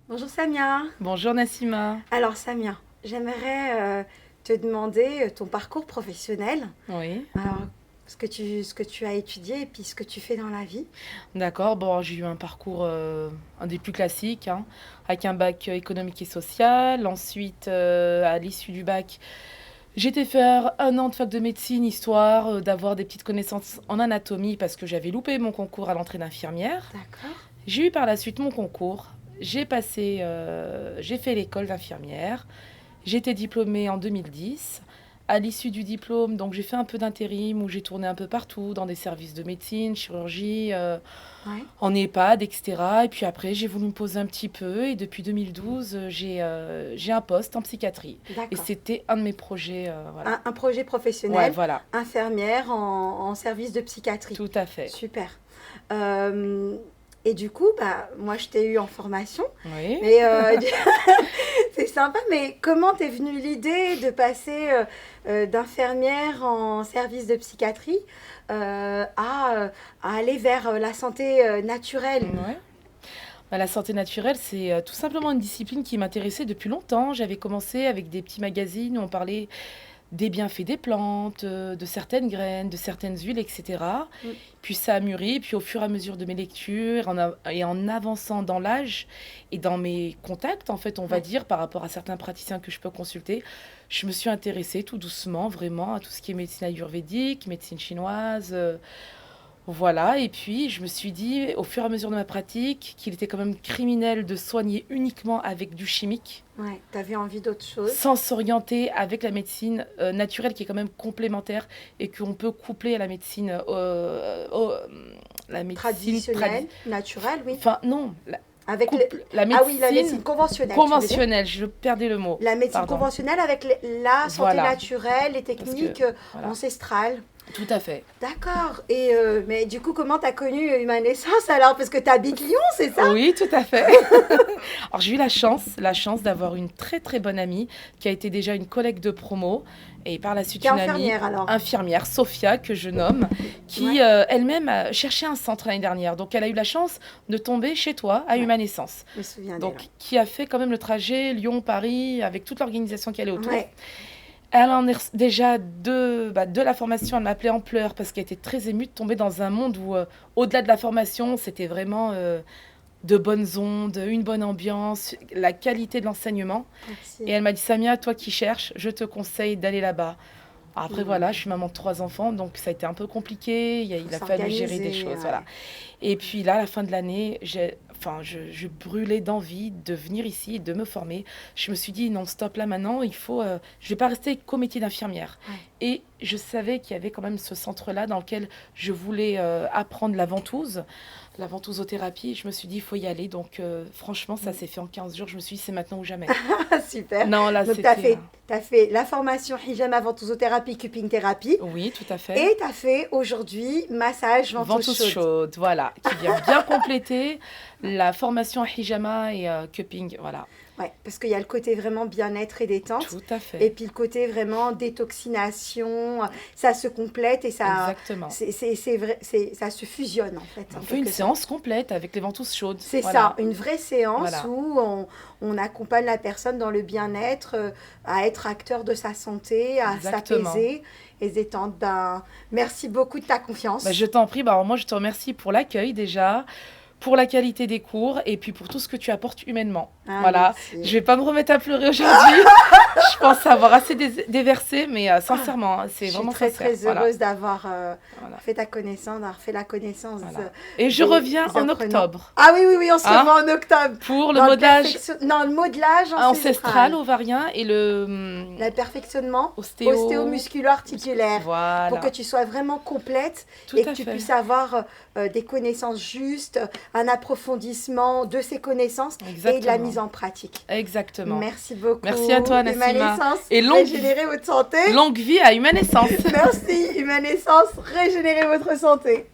Bonjour Samia. Bonjour Nassima. Alors Samia, j'aimerais te demander ton parcours professionnel. Oui, Alors, ce que tu as étudié et puis ce que tu fais dans la vie. d'accord. Bon, j'ai eu un parcours, un des plus classiques, hein, avec un bac économique et social. Ensuite, à l'issue du bac, j'ai été faire un an de fac de médecine, histoire d'avoir des petites connaissances en anatomie, parce que j'avais loupé mon concours à l'entrée d'infirmière. D'accord. J'ai eu par la suite mon concours. J'ai fait l'école d'infirmière. J'ai été diplômée en 2010. À l'issue du diplôme, donc j'ai fait un peu d'intérim où j'ai tourné un peu partout dans des services de médecine, chirurgie, Ouais. en EHPAD, etc. Et puis après, j'ai voulu me poser un petit peu et depuis 2012, j'ai un poste en psychiatrie. Et D'accord. c'était un de mes projets, voilà. Un projet Ouais, professionnel, voilà, infirmière en service de psychiatrie. tout à fait. Super. Euh, et du coup, bah, moi je t'ai eu en formation, Oui. mais c'est sympa, mais comment t'es venue l'idée de passer d'infirmière en service de psychiatrie à aller vers la santé naturelle? Ouais. Bah, la santé naturelle, c'est tout simplement une discipline qui m'intéressait depuis longtemps. J'avais commencé avec des petits magazines où on parlait des bienfaits des plantes, de certaines graines, de certaines huiles, etc. Mm. Puis ça a mûri, puis au fur et à mesure de mes lectures et en avançant dans l'âge et dans mes contacts, en fait, on va Ouais. dire, par rapport à certains praticiens que je peux consulter, je me suis intéressée tout doucement, vraiment, à tout ce qui est médecine ayurvédique, médecine chinoise, voilà. Et puis je me suis dit, au fur et à mesure de ma pratique, qu'il était quand même criminel de soigner uniquement avec du chimique Ouais, t'avais envie d'autre chose. sans s'orienter avec la médecine naturelle qui est quand même complémentaire et qu'on peut coupler à la médecine Traditionnelle, naturelle, oui. enfin non, Avec le... la Ah oui, la médecine médecine conventionnelle, tu veux dire? conventionnelle, je perdais le mot, La médecine pardon. conventionnelle avec la santé Voilà, naturelle, les parce que techniques voilà, ancestrales. tout à fait. D'accord. Et mais du coup, comment t'as connu ma naissance alors? Parce que t'habites Lyon, c'est ça? Oui, tout à fait. Alors j'ai eu la chance d'avoir une très très bonne amie qui a été déjà une collègue de promo et par la suite T'es une amie infirmière alors? infirmière, Sophia, que je nomme, Ouais, qui elle-même a cherché un centre l'année dernière. Donc elle a eu la chance de tomber chez toi à ouais, Humanescence. je me souviens d'elle. Donc qui a fait quand même le trajet Lyon-Paris avec toute l'organisation qui allait autour. Ouais, Elle en est déjà de la formation, elle m'appelait en pleurs parce qu'elle était très émue de tomber dans un monde où, au-delà de la formation, c'était vraiment de bonnes ondes, une bonne ambiance, la qualité de l'enseignement. Et merci. elle m'a dit, Samia, toi qui cherches, je te conseille d'aller là-bas. Après, Hmm. voilà, je suis maman de 3 enfants, donc ça a été un peu compliqué. Faut Il a fallu gérer des s'organiser, choses, voilà. ouais. Et puis là, à la fin de l'année, je brûlais d'envie de venir ici et de me former. Je me suis dit, non, stop là maintenant, je vais pas rester qu'au métier d'infirmière. Ouais. Et je savais qu'il y avait quand même ce centre-là dans lequel je voulais apprendre la ventousothérapie. Je me suis dit, il faut y aller. Donc, franchement, ça Hmm. s'est fait en 15 jours. Je me suis dit, c'est maintenant ou jamais. Super. Non, là, Donc, tu as c'était... fait, t'as fait la formation hijama ventosothérapie, cupping thérapie. Oui, tout à fait. Et tu as fait aujourd'hui massage ventouse Ventouse chaude. chaude, voilà, qui vient bien compléter la formation à hijama et cupping, voilà, Ouais, parce qu'il y a le côté vraiment bien-être et détente. tout à Et fait, puis le côté vraiment détoxination. Ça se complète et ça, exactement. c'est vrai, ça se fusionne en fait, On en fait une quelque sorte. séance complète avec les ventouses chaudes, C'est ça, voilà, une vraie séance voilà, où on accompagne la personne dans le bien-être, à être acteur de sa santé, à exactement. s'apaiser et se détendre. Ben, merci beaucoup de ta Bah, confiance. je t'en prie, bah, alors moi je te remercie pour l'accueil déjà, pour la qualité des cours et puis pour tout ce que tu apportes humainement. Ah, Voilà, je merci. vais pas me remettre à pleurer aujourd'hui, je pense avoir assez déversé, mais sincèrement, hein, c'est Je suis vraiment très sincère, très voilà, heureuse d'avoir voilà, fait ta connaissance, d'avoir fait la connaissance voilà. Et je des reviens en apprenants. octobre, Ah oui, oui, oui, on se hein, revoit en octobre. pour le Dans modelage dans le modelage ancestral ancestral. ovarien et le Le perfectionnement ostéo. ostéomusculo-articulaire. Pour que Voilà, tu sois vraiment complète tout et que à tu fait. puisses avoir des connaissances justes, un approfondissement de ces connaissances et de la mise Exactement. en pratique. Exactement. Merci Merci à beaucoup, toi, Nassima. Humanescence. Et Régénérez votre santé. longue vie à Humanescence. Merci, Humanescence. Régénérez votre santé.